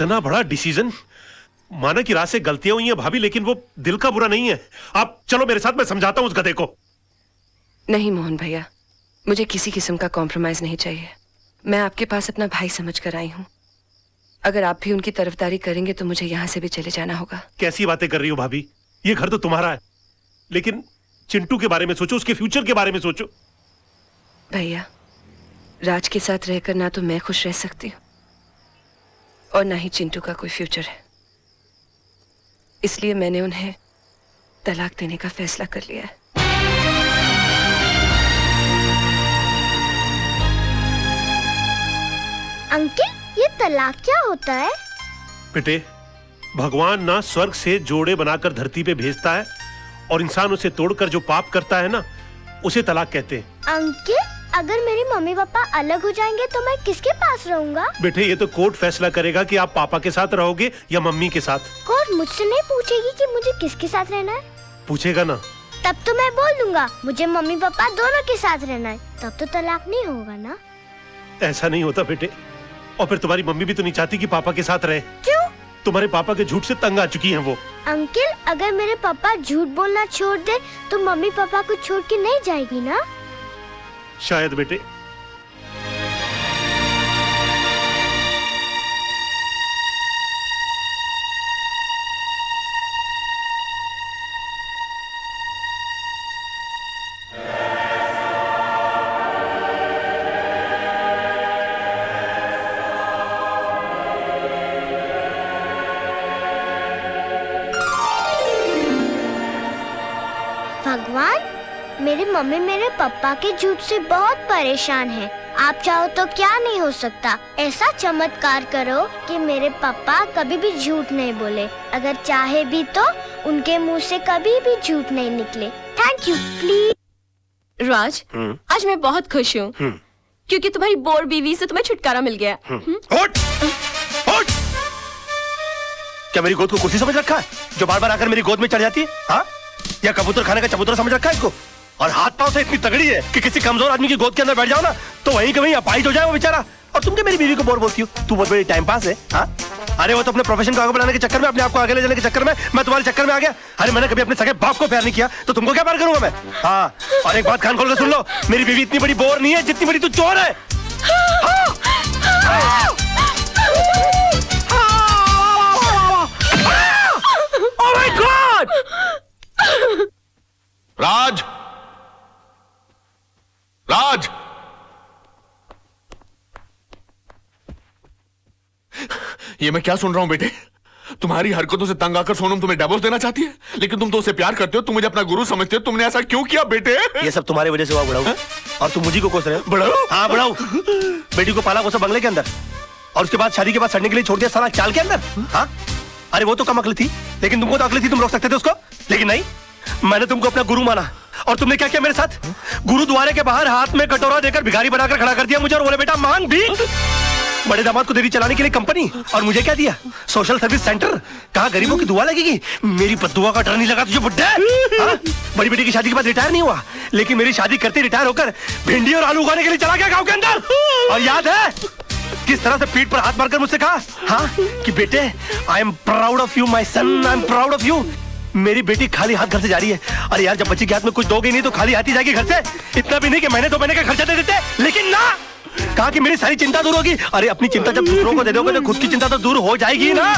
इतना बड़ा डिसीजन। माना कि रात से गलतियां हुई हैं भाभी, लेकिन वो दिल का बुरा नहीं है। आप चलो मेरे साथ, मैं समझाता हूं उस गधे को। नहीं मोहन भैया, मुझे किसी किस्म का कॉम्प्रोमाइज नहीं चाहिए। मैं आपके पास अपना भाई समझ कर आई हूँ। अगर आप भी उनकी तरफदारी करेंगे तो मुझे यहाँ से भी चले जाना होगा। कैसी बातें कर रही हो भाभी, ये घर तो तुम्हारा है, लेकिन चिंटू के बारे में सोचो, उसके फ्यूचर के बारे में सोचो। भैया, राज के साथ रहकर ना तो मैं खुश रह सकती हूँ और ना ही चिंटू का कोई फ्यूचर है। इसलिए मैंने उन्हें तलाक देने का फैसला कर लिया है। अंकल, ये तलाक क्या होता है? बेटे, भगवान ना स्वर्ग से जोड़े बनाकर धरती पे भेजता है और इंसान उसे तोड़कर जो पाप करता है ना, उसे तलाक कहते हैं। अंकल, अगर मेरे मम्मी पापा अलग हो जाएंगे तो मैं किसके पास रहूंगा? बेटे, ये तो कोर्ट फैसला करेगा कि आप पापा के साथ रहोगे या मम्मी के साथ। कोर्ट मुझसे नहीं पूछेगी कि मुझे किसके साथ रहना है? पूछेगा ना। तब तो मैं बोल दूंगा मुझे मम्मी पापा दोनों के साथ रहना है, तब तो तलाक नहीं होगा ना? ऐसा नहीं होता बेटे, और फिर तुम्हारी मम्मी भी तो नहीं चाहती कि पापा के साथ रहे। क्यों? तुम्हारे पापा के झूठ से तंग आ चुकी हैं वो। अंकल, अगर मेरे पापा झूठ बोलना छोड़ दे तो मम्मी पापा को छोड़ के नहीं जाएगी ना? शायद बेटे। भगवान, मेरी मम्मी मेरे पापा के झूठ से बहुत परेशान है। आप चाहो तो क्या नहीं हो सकता, ऐसा चमत्कार करो कि मेरे पापा कभी भी झूठ नहीं बोले। अगर चाहे भी तो उनके मुंह से कभी भी झूठ नहीं निकले। Thank you, please. राज, आज मैं बहुत खुश हूँ क्योंकि तुम्हारी बोर बीवी से तुम्हें छुटकारा मिल गया। उठ! उठ! क्या मेरी गोद को कुर्सी समझ रखा है जो बार बार आकर मेरी गोद में चढ़ जाती है? हाँ? या कबूतर खाने का चबूतरा समझ रखा है इसको? और हाथ पांव से इतनी तगड़ी है कि किसी कमजोर आदमी की गोद के अंदर बैठ जाओ ना तो वहीं के वहीं अपाहिज हो जाए वो बेचारा। और तुम क्या मेरी बीवी को बोर बोलती हो? तू बहुत बड़ी टाइम पास है। हाँ? अरे वो तो अपने प्रोफेशन को आगे बढ़ाने के चक्कर में, अपने आप को आगे ले जाने के चक्कर में मैं तुम्हारे चक्कर में आ गया। अरे मैंने कभी अपने सगे बाप को प्यार नहीं किया तो तुमको क्या प्यार करूंगा मैं? हाँ, और एक बात कान खोल के सुन लो, मेरी बीवी इतनी बड़ी बोर नहीं है जितनी बड़ी तू चोर है। Oh my God! राज! राज! ये मैं क्या सुन रहा हूं बेटे? तुम्हारी हरकतों से तंग आकर सोनम तुम्हें डिवोर्स देना चाहती है, लेकिन तुम तो उसे प्यार करते हो, तुम मुझे अपना गुरु समझते हो। तुमने ऐसा क्यों किया बेटे? ये सब तुम्हारी वजह से हुआ बुढ़ाऊ, और तुम मुझे को कोस रहे हो। बुढ़ाऊ? हाँ बुढ़ाऊ। बेटी को पाला वो सब बंगले के अंदर, और उसके बाद शादी के बाद सड़ने के लिए छोड़ दिया साला चाल के अंदर। हाँ? अरे वो तो कम अकल थी, लेकिन तुमको तो अकल थी, तुम रोक सकते थे उसको। लेकिन नहीं, मैंने तुमको अपना गुरु माना, और तुमने क्या किया मेरे साथ? गुरुद्वारे के बाहर हाथ में कटोरा देकर भिखारी बनाकर खड़ा कर दिया मुझे, और बोले बेटा मांग भीख। बड़े दामाद को दे दी चलाने के लिए कंपनी, और मुझे क्या दिया? Social service centre. कहा गरीबों की दुआ लगेगी? मेरी बद्दुआ का डर नहीं लगा तुझे बुड्ढे? हाँ? बड़ी बेटी की शादी के बाद रिटायर नहीं हुआ, लेकिन मेरी शादी करते रिटायर होकर भिंडी और आलू उगाने के लिए चला गया गाँव के अंदर। और याद है किस तरह से पीठ पर हाथ मारकर मुझसे कहा, हाँ, कि बेटे I am proud of you my son, I am proud of you. मेरी बेटी खाली हाथ घर से जा रही है। अरे यार, जब बच्ची के हाथ में कुछ दोगे नहीं तो खाली हाथ ही जाएगी घर से। इतना भी नहीं कि महीने 2 महीने का खर्चा दे देते, लेकिन ना, कहा कि मेरी सारी चिंता दूर होगी। अरे अपनी चिंता जब दूसरों को दे दोगे तो खुद की चिंता तो दूर हो जाएगी ना।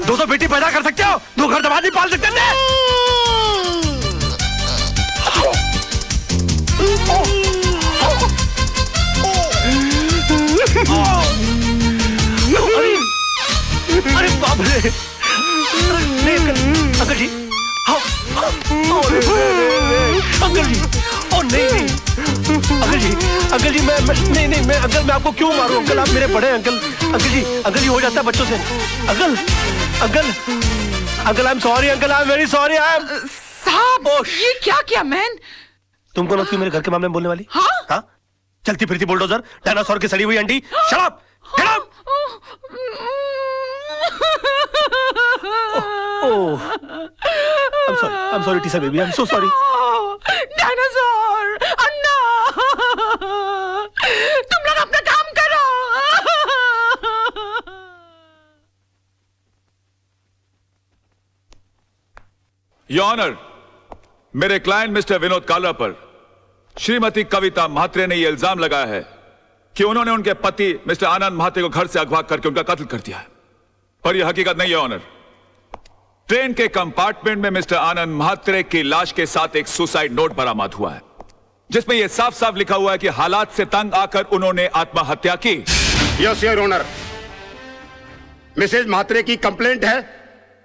2 बेटी पैदा कर सकते हो, 2 घर दबा नहीं पाल सकते थे। अरे बाप रे! नहीं अंकल जी, अंकल जी, ओ नहीं अंकल जी, मैं नहीं मैं अंकल, मैं आपको क्यों मारूं अंकल? आप मेरे बड़े अंकल जी हो जाता है बच्चों से। Uncle I am sorry uncle, I am very sorry. I am साहब, ये क्या किया मैन? तुम कौन होती हो मेरे घर के मामले में बोलने वाली? हाँ? चलती फिरती बुलडोजर, डायनासोर की सड़ी हुई अंडी। Shut up! Get out! Oh, I'm sorry, Tisa baby. I'm so sorry. Dinosaur, Anna, तुम लोग अपना काम करो। योर ऑनर, मेरे क्लाइंट मिस्टर विनोद कालरा पर श्रीमती कविता म्हात्रे ने यह इल्जाम लगाया है कि उन्होंने उनके पति मिस्टर आनंद म्हात्रे को घर से अगवा करके उनका कत्ल कर दिया है, पर यह हकीकत नहीं है ऑनर। ट्रेन के कंपार्टमेंट में मिस्टर आनंद म्हात्रे की लाश के साथ एक सुसाइड नोट बरामद हुआ है, जिसमें यह साफ साफ लिखा हुआ है कि हालात से तंग आकर उन्होंने आत्महत्या की। Yes your honour, Mrs Mhatre की कंप्लेंट है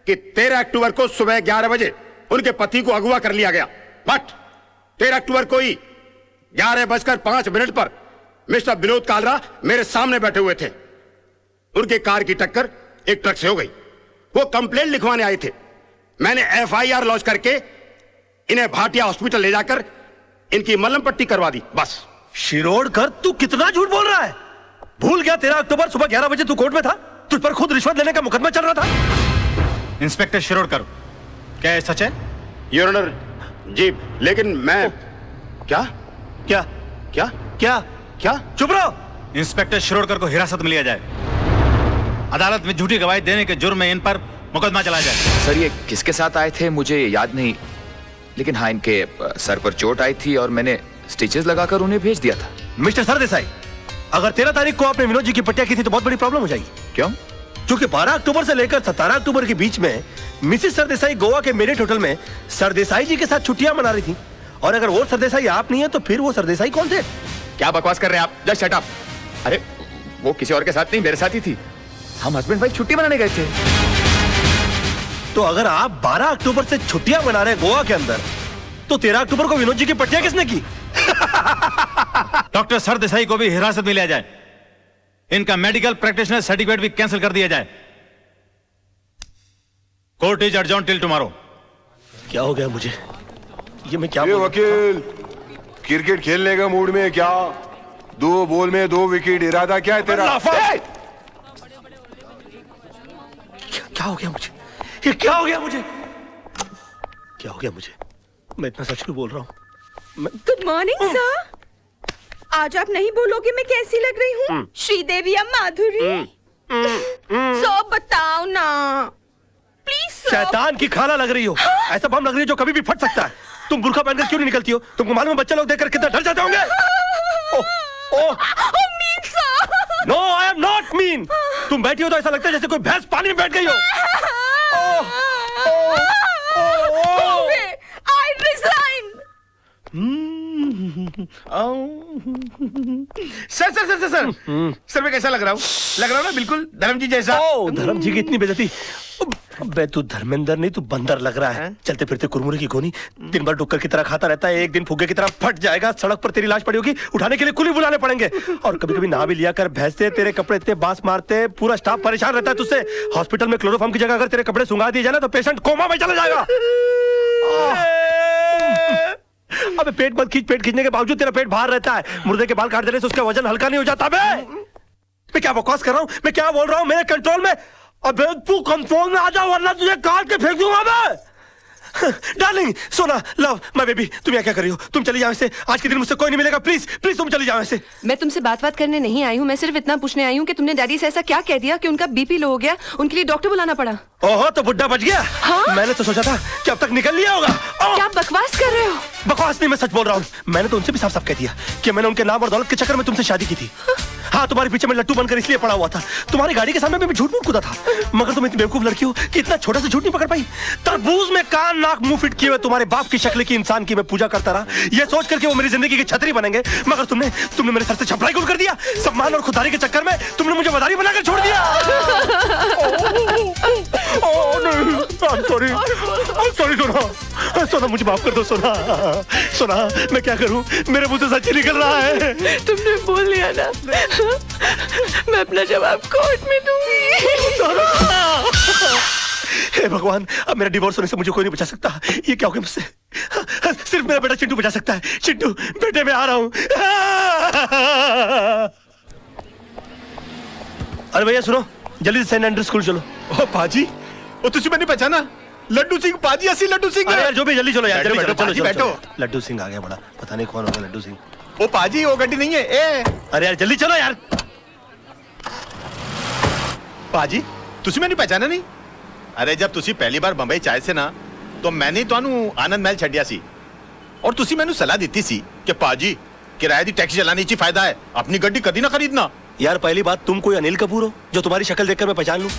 कि 13 अक्टूबर को सुबह 11 बजे उनके पति को अगवा कर लिया गया, बट 13 अक्टूबर को ही 11:05 पर मिस्टर विनोद कालरा मेरे सामने बैठे हुए थे। उनके कार की टक्कर एक ट्रक से हो गई। वो कंप्लेंट लिखवाने आए थे। मैंने FIR लॉन्च करके इन्हें भाटिया हॉस्पिटल ले जाकर इनकी मलहम पट्टी करवा दी, बस। शिरोडकर, तू कितना झूठ बोल रहा है? भूल गया 13 अक्टूबर सुबह 11 बजे तू कोर्ट में था? तुझ पर खुद रिश्वत लेने का मुकदमा चल रहा था। इंस्पेक्टर शिरोडकर, क्या ये सच है? योर ऑनर जी, लेकिन मैं क्या क्या क्या क्या क्या चुप रहो। इंस्पेक्टर शिरोडकर को हिरासत में लिया जाए। अदालत में झूठी गवाही देने के जुर्म में इन पर मुकदमा चलाया जाए। सर, ये किसके साथ आए थे मुझे याद नहीं, लेकिन हाँ, इनके सर पर चोट आई थी और मैंने स्टिचेस लगाकर उन्हें भेज दिया था। मिस्टर सरदेसाई, अगर 13 तारीख को आपने विनोद जी की पट्टिया की थी तो बहुत बड़ी प्रॉब्लम हो जाएगी। क्यों? क्योंकि 12 अक्टूबर से लेकर 17 अक्टूबर के बीच में मिसेस सरदेसाई गोवा के मेरिट होटल में सरदेसाई जी के साथ छुट्टियां मना रही थी, और अगर वो सरदेसाई आप नहीं है तो फिर वो सरदेसाई कौन थे? क्या बकवास कर रहे हैं आप? Just shut up. अरे वो किसी और के साथ नहीं, मेरे साथ ही थी। हम हस्बैंड वाइफ छुट्टी मनाने गए थे। तो अगर आप 12 अक्टूबर से छुट्टियां मना रहे हैं गोवा के अंदर, तो 13 अक्टूबर को विनोद जी की पट्टियां किसने की? डॉक्टर सरदेसाई को भी हिरासत में लिया जाए। इनका मेडिकल प्रैक्टिशनर सर्टिफिकेट भी कैंसिल कर दिया जाए। Court is adjourn till tomorrow. क्या हो गया मुझे? ये मैं क्या वकील, क्रिकेट खेलने का मूड में क्या? 2 बॉल में 2 विकेट, इरादा क्या है तेरा? क्या हो गया मुझे? ये क्या हो गया मुझे? क्या हो गया मुझे? मैं इतना सच क्यों बोल रहा हूँ? Good morning sir. आज आप नहीं बोलोगे मैं कैसी लग रही हूँ? श्रीदेवी या माधुरी? सब बताओ ना प्लीज। शैतान की खाना लग रही हो। ऐसा बम लग रही है जो कभी भी फट सकता है। तुम बुर्का पहनकर क्यों नहीं निकलती हो? तुमको मालूम है बच्चे लोग देखकर कितना डर जाते होंगे? No, I am not mean. तुम बैठी हो तो ऐसा लगता है जैसे कोई भैंस पानी में बैठ गई हो। I resign. Sir sir sir sir sir मैं कैसा लग रहा हूँ? लग रहा हूँ ना बिल्कुल धर्म जी जैसा। धर्म जी की इतनी बेइज्जती। बे तू धर्मेंद्र नहीं, तू बंदर लग रहा है। चलते फिरते कुरमुरे की गोनी, दिन भर डुक्कर की तरह खाता रहता है। एक दिन फुग्गे की तरह फट जाएगा। सड़क पर तेरी लाश पड़ी होगी, उठाने के लिए कुली बुलाने पड़ेंगे। और कभी कभी नहा भी लिया कर। भैंसे तेरे कपड़े इतने बांस मारते, पूरा स्टाफ परेशान रहता है तुझसे। हॉस्पिटल में क्लोरोफॉर्म की जगह अगर तेरे कपड़े सुंगा दिए जाए ना तो पेशेंट कोमा में चला जाएगा। अबे पेट मत खींच। पेट खींचने के बावजूद तेरा पेट बाहर रहता है। मुर्दे के बाल काट देने से उसका वजन हल्का नहीं हो जाता। बे मैं क्या बकवास कर रहा हूँ? मैं क्या बोल रहा हूँ? मेरे कंट्रोल में। अबे तू कंट्रोल में आ जा वरना तुझे काट के फेंक दूंगा मैं। डार्लिंग, सोना, लव, माय बेबी, तुम यहाँ क्या कर रही हो? तुम चली जाओ ऐसे। आज के दिन मुझसे कोई नहीं मिलेगा। प्लीज प्लीज तुम चली जाओ ऐसे। मैं तुमसे बात करने नहीं आई हूँ। मैं सिर्फ इतना पूछने आई हूँ कि तुमने डैडी से ऐसा क्या कह दिया कि उनका बीपी लो हो गया, उनके लिए डॉक्टर बुलाना पड़ा। ओहो, तो बुड्ढा बच गया। हाँ? मैंने तो सोचा था कि अब तक निकल लिया होगा। क्या बकवास कर रहे हो? बकवास नहीं, मैं सच बोल रहा हूँ। मैंने तो उनसे भी साफ साफ कह दिया कि मैंने उनके नाम और दौलत के चक्कर में तुमसे शादी की थी। हाँ, तुम्हारे पीछे मैं लट्टू बनकर इसलिए पड़ा हुआ था। तुम्हारी गाड़ी के सामने मैं झूठ मूठ कूदा था। मगर तुम इतनी बेवकूफ लड़की हो कि इतना छोटा सा झूठ नहीं पकड़ पाई। तरबूज में कान नाक मुंह फिट किए हुए तुम्हारे बाप की शक्ल की इंसान की मैं पूजा करता रहा, ये सोच करके वो मेरी जिंदगी की छतरी बनेंगे। मगर तुमने मेरे सर से छपराई गुल कर दिया। सम्मान और खुदारी के चक्कर में तुमने मुझे मदारी बनाकर छोड़ दिया। सॉरी सोना, सोना मुझे माफ कर दो सोना। सोना मैं क्या करूं? मेरे मुंह से सच ही निकल रहा है। तुमने बोल लिया ना, मैं अपना जवाब कोर्ट में दूंगी। हे भगवान, अब मेरा डिवोर्स होने से मुझे कोई नहीं बचा सकता। ये क्या हो गया मुझसे? सिर्फ मेरा बेटा चिंटू बचा सकता है। चिंटू बेटे, मैं आ रहा हूं। अरे भैया सुनो, जल्दी से सेंट एंड्रू स्कूल चलो। ओ पाजी, ओ तुझे मैंने पहचाना? लड्डू सिंह पाजी, असली लड्डू सिंह। अरे यार जो भी, जल्दी चलो यार, जल्दी चलो, बैठो। लड्डू सिंह आ गया बड़ा, पता नहीं कौन होगा लड्डू सिंह। ओ पाजी, वो गड्डी नहीं है। ए अरे यार जल्दी चलो यार। पाजी, तुझे मैंने पहचाना नहीं? अरे जब तुझे पहली बार बंबई चाय से ना तो मैंने ਤੁਹਾਨੂੰ ਆਨੰਦ ਮਹਿਲ ਛੱਡਿਆ ਸੀ और ਤੁਸੀਂ ਮੈਨੂੰ ਸਲਾਹ ਦਿੱਤੀ ਸੀ कि पाजी किराए दी टैक्सी चलाने ची फायदा है, अपनी गड्डी कभी ना खरीदना। यार पहली बात, तुम कोई अनिल कपूर हो जो तुम्हारी शक्ल देखकर मैं पहचान लूं?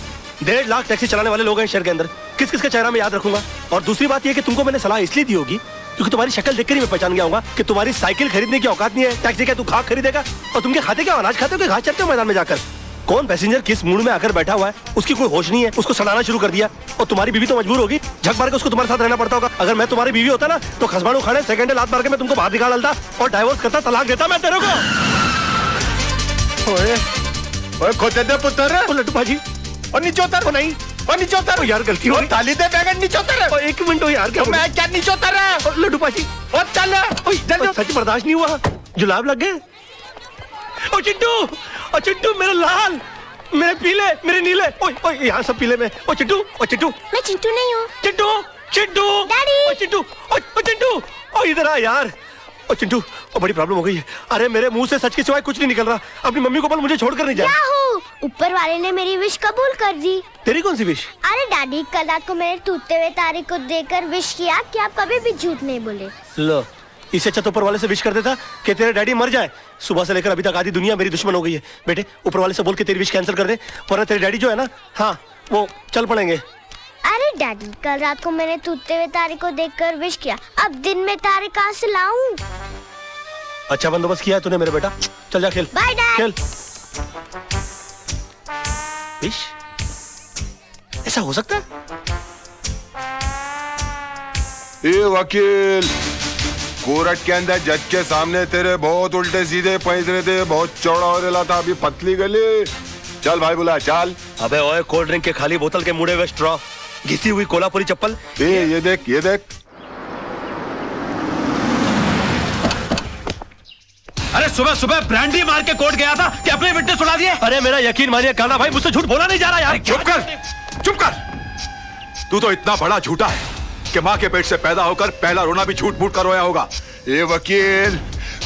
1.5 लाख टैक्सी चलाने वाले लोग हैं शहर के अंदर, किस किस का चेहरा मैं याद रखूंगा? और दूसरी बात यह कि तुमको मैंने सलाह इसलिए दी होगी क्योंकि तुम्हारी शक्ल देखकर ही मैं पहचान गया होगा कि तुम्हारी साइकिल खरीदने की औकात नहीं है। टैक्सी क्या तू खाक खरीदेगा? और तुम क्या खाते, क्या अनाज खाते हो कि घास चरते हो मैदान में जाकर? कौन पैसेंजर किस मूड में आकर बैठा हुआ है उसकी कोई होश नहीं है, उसको सड़ाना शुरू कर दिया। और तुम्हारी बीवी तो मजबूर होगी, झक मार के उसको तुम्हारे साथ रहना पड़ता होगा। अगर मैं तुम्हारी बीवी होता ना तो खसमाड़ू खाने सेकंड लात मार के मैं तुमको बाहर निकाल डालता और डाइवोर्स करता, तलाक देता मैं तेरे को। ओए खोते दे पुत्र, लड्डू भाजी और नीचे उतर। ओ नहीं, और नीचे उतर यार, गलती हो गई। ताली दे बैगन, नीचे उतर। एक मिनट हो यार, क्या मैं क्या नीचे उतर? लड्डू भाजी और चल जल्दी। सच बर्दाश्त नहीं हुआ, जुलाब लग गए। ओ चिट्टू, ओ चिट्टू, मेरे लाल, मेरे पीले, मेरे नीले, ओए ओए यहाँ सब पीले में। ओ चिट्टू, ओ चिट्टू। मैं चिंटू नहीं हूँ। चिट्टू, चिट्टू, डैडी। ओ चिट्टू, ओ चिट्टू, ओ इधर आ यार। ओ चिंटू, ओ बड़ी प्रॉब्लम हो गई है। अरे मेरे मुंह से सच के सिवाय कुछ नहीं निकल रहा। अपनी मम्मी को बोल मुझे छोड़कर नहीं जाए। ऊपर वाले ने मेरी विश कबूल कर दी। तेरी कौन सी विश? अरे डैडी, कल रात को मैंने टूटते हुए तारे को देखकर विश किया कि आप कभी भी झूठ नहीं बोले। लो, इससे अच्छा तो ऊपर वाले से विश कर देता कि तेरे डैडी मर जाए। सुबह से लेकर अभी तक आधी दुनिया मेरी दुश्मन हो गई है। बेटे ऊपर वाले से बोल के तेरी विश कैंसिल कर दे, वरना तेरे डैडी जो है ना, हाँ वो चल पड़ेंगे। अरे डैडी, कल रात को मैंने टूटते हुए तारे को देखकर विश किया, अब दिन में तारे कहाँ से लाऊं? अच्छा बंदोबस्त किया है तूने मेरे बेटा, चल जा खेल। Bye dad. खेल। विश? ऐसा हो सकता है? ए वकील, कोर्ट के अंदर जज के सामने तेरे बहुत उल्टे सीधे पैंस रहे थे, बहुत चौड़ा हो रहा था, अभी पतली गली। चल भाई बुला, चल। अबे ओए, कोल्ड ड्रिंक के खाली बोतल के मुड़े हुए स्ट्रॉ, घिसी हुई कोल्हापुरी चप्पल। ये देख, ये देख। अरे सुबह सुबह ब्रांडी मार के कोर्ट गया था कि अपने विटनेस सुना दिए। अरे मेरा यकीन मानिए काना भाई, मुझसे झूठ बोला नहीं जा रहा यार। चुप कर, चुप कर। तू तो इतना बड़ा झूठा है कि माँ के पेट से पैदा होकर पहला रोना भी झूठ मूठ कर रोया होगा। ये वकील,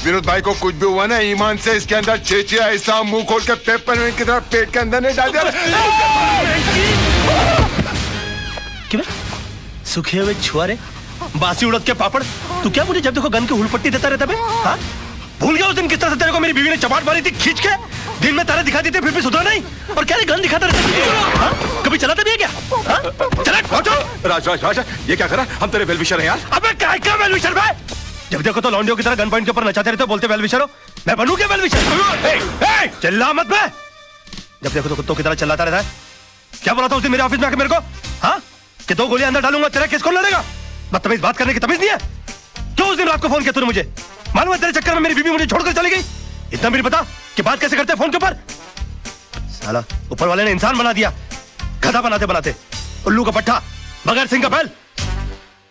विनोद भाई को कुछ भी हुआ ना, ईमान से इसके अंदर चेचिया ऐसा मुंह खोल के पेपर की तरह पेट के अंदर नहीं डाल दिया। क्यों सूखे हुए छुआरे, बासी उड़द के पापड़, तू क्या मुझे जब देखो गन की हुलपट्टी देता रहता है? हाँ, भूल गया उस दिन किस तरह से तेरे को मेरी बीवी ने चपाट मारी थी खींच के? दिन में तारे दिखाती थी फिर भी सुधरा नहीं, और क्या गन दिखाता रहता है? हाँ? कभी चलाते भी है क्या? हाँ? चला राज राज राज, ये क्या करा? हम तेरे वेलविशर हैं यार। अबे क्या वेलविशर भाई? जब देखो तो लौंडियों की तरह गन पॉइंट के ऊपर नचाते रहते हो, बोलते वेलविशर हो। मैं बनूं क्या वेलविशर? चिल्ला मत बे। जब देखो तो कुत्तों की तरह चिल्लाता रहता है। क्या बोला था उस दिन मेरे ऑफिस में आके मेरे को? हाँ, कि 2 गोलियां अंदर डालूंगा, तेरा केस कौन लड़ेगा? बदतमीज बात करने की तमीज नहीं है? क्यों उस दिन रात को फोन किया तूने मुझे? मालूम है तेरे चक्कर में मेरी बीवी मुझे छोड़कर चली गई। इतना भी नहीं पता कि बात कैसे करते हैं फोन के ऊपर? साला ऊपर वाले ने इंसान बना दिया, गधा बनाते बनाते। उल्लू का पट्टा, बगैर सिंह का बैल,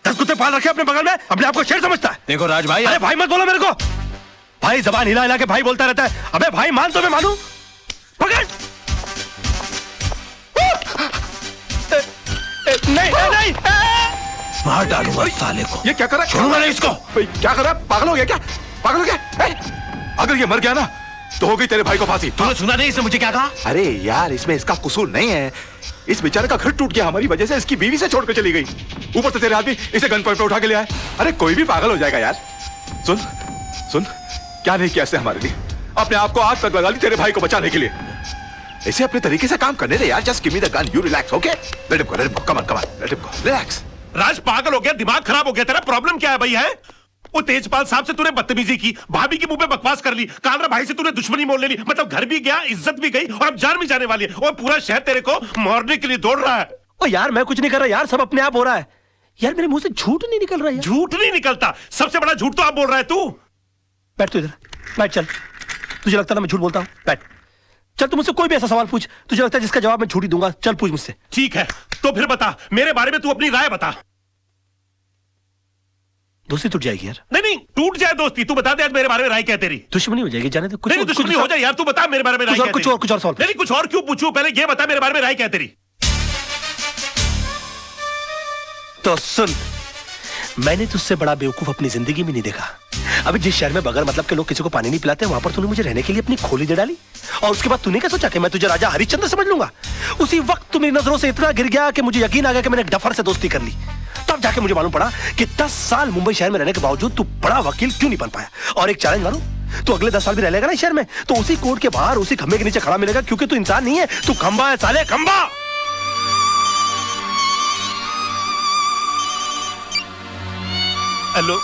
10 कुत्ते पाल रखे अपने बगल में, अपने आप को शेर समझता है। देखो राज भाई, अरे भाई मत बोलो मेरे को। भाई जबान हिला हिला के भाई बोलता रहता है। अबे भाई मान तो मैं मानू, पकड़। नहीं, मार डालूंगा साले को। ये क्या करा? छोड़ूंगा नहीं इसको। क्या करा? पागल हो गया क्या? पागल हो गया? अगर ये मर गया ना तो हो गई तेरे भाई को फांसी। तूने सुना नहीं इसने मुझे क्या कहा? अरे यार, इसमें इसका कसूर नहीं है। इस बेचारे का घर टूट गया हमारी वजह से, इसकी बीवी से छोड़कर चली गई। ऊपर से तेरे आदमी इसे गन पॉइंट पे उठा के ले आए। अरे कोई भी पागल हो जाएगा यार। सुन सुन, क्या नहीं किया इसने हमारे लिए? अपने आप को आग तक लगा ली तेरे भाई को बचाने के लिए। इसे अपने तरीके से काम करने दे यार। Just give me the gun, you relax, okay? Let him go, let him go, come on, let him go, relax. Raj पागल हो गया, दिमाग खराब हो गया तेरा? प्रॉब्लम क्या है भाई? है वो तेजपाल साहब से तूने बदतमीजी की, भाभी के मुंह पे बकवास कर ली, कालरा भाई से तूने दुश्मनी मोल ले ली, मतलब घर भी गया, इज्जत भी गई, और अब जान भी जाने वाली है। और पूरा शहर तेरे को मारने के लिए दौड़ रहा है। ओ यार मैं कुछ नहीं कर रहा यार, सब अपने आप हो रहा है यार। मेरे मुंह से झूठ नहीं निकल रहा है। झूठ नहीं निकलता, सबसे बड़ा झूठ तो आप बोल रहा है तू। बैठ तू इधर, बैठ। चल, तुझे लगता है ना मैं झूठ बोलता हूँ? बैठ। चल तू मुझसे कोई भी ऐसा सवाल पूछ, तुझे लगता है जिसका जवाब मैं झूठ ही दूंगा। चल पूछ मुझसे। ठीक है, तो फिर बता मेरे बारे में, तू अपनी राय बता। दोस्ती टूट जाएगी यार। नहीं, टूट जाए दोस्ती, तू बता दे आज मेरे बारे में राय क्या तेरी? दुश्मनी हो जाएगी, जाने दे। कुछ नहीं, दुश्मनी हो जाए यार, तू बता मेरे बारे में राय क्या तेरी? कुछ और सवाल। नहीं, कुछ और क्यों पूछूं? पहले ये बता मेरे बारे में राय क्या तेरी? तो सुन, मैंने तुझसे बड़ा बेवकूफ अपनी जिंदगी में नहीं देखा। अभी जिस शहर में बगैर मतलब के लोग किसी को पानी नहीं पिलाते, वहां पर तूने मुझे रहने के लिए अपनी खोली दे डाली, और उसके बाद तूने क्या सोचा कि मैं तुझे राजा हरिश्चंद्र समझ लूंगा? उसी वक्त तू मेरी नजरों से इतना गिर गया कि मुझे यकीन आ गया कि मैंने डफर से दोस्ती कर ली। तब जाके मुझे मालूम पड़ा कि 10 साल मुंबई शहर में रहने के बावजूद तू बड़ा वकील क्यों नहीं बन पाया। और एक चैलेंज मारूं, तू अगले 10 साल भी रह लेगा ना शहर में, तो उसी कोर्ट के बाहर उसी खंबे के नीचे खड़ा मिलेगा, क्योंकि तू इंसान नहीं है, तू खंबा है साले, खंबा। हेलो,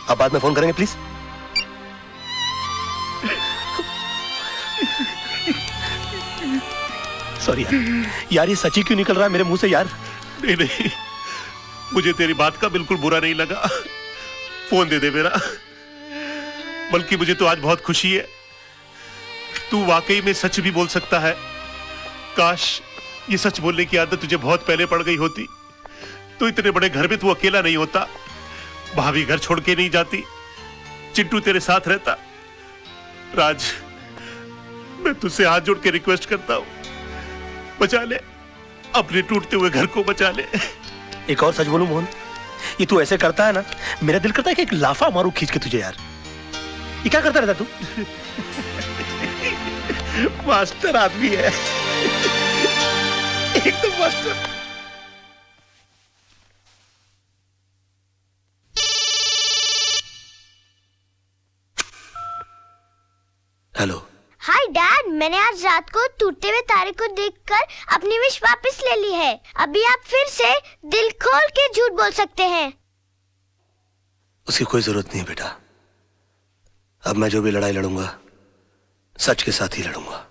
अब बाद में फोन करेंगे प्लीज। सॉरी यार, ये सच्ची क्यों निकल रहा है मेरे मुंह से यार? नहीं नहीं, मुझे तेरी बात का बिल्कुल बुरा नहीं लगा। फोन दे दे मेरा। बल्कि मुझे तो आज बहुत खुशी है, तू वाकई में सच भी बोल सकता है। काश ये सच बोलने की आदत तुझे बहुत पहले पड़ गई होती, तो इतने बड़े घर में तू अकेला नहीं होता, भाभी घर छोड़ के नहीं जाती, चिंटू तेरे साथ रहता। राज, मैं तुझसे हाथ जोड़ के रिक्वेस्ट करता हूं, बचा ले, अपने टूटते हुए घर को बचा ले। एक और सच बोलूं मोहन, ये तू ऐसे करता है ना, मेरा दिल करता है कि एक लाफा मारूं खींच के तुझे यार। ये क्या करता रहता तू? मास्टर आदमी है, एकदम मास्टर। हेलो। हाय डैड, मैंने आज रात को टूटते हुए तारे को देखकर अपनी विश वापस ले ली है। अभी आप फिर से दिल खोल के झूठ बोल सकते हैं। उसकी कोई जरूरत नहीं बेटा, अब मैं जो भी लड़ाई लड़ूंगा सच के साथ ही लड़ूंगा।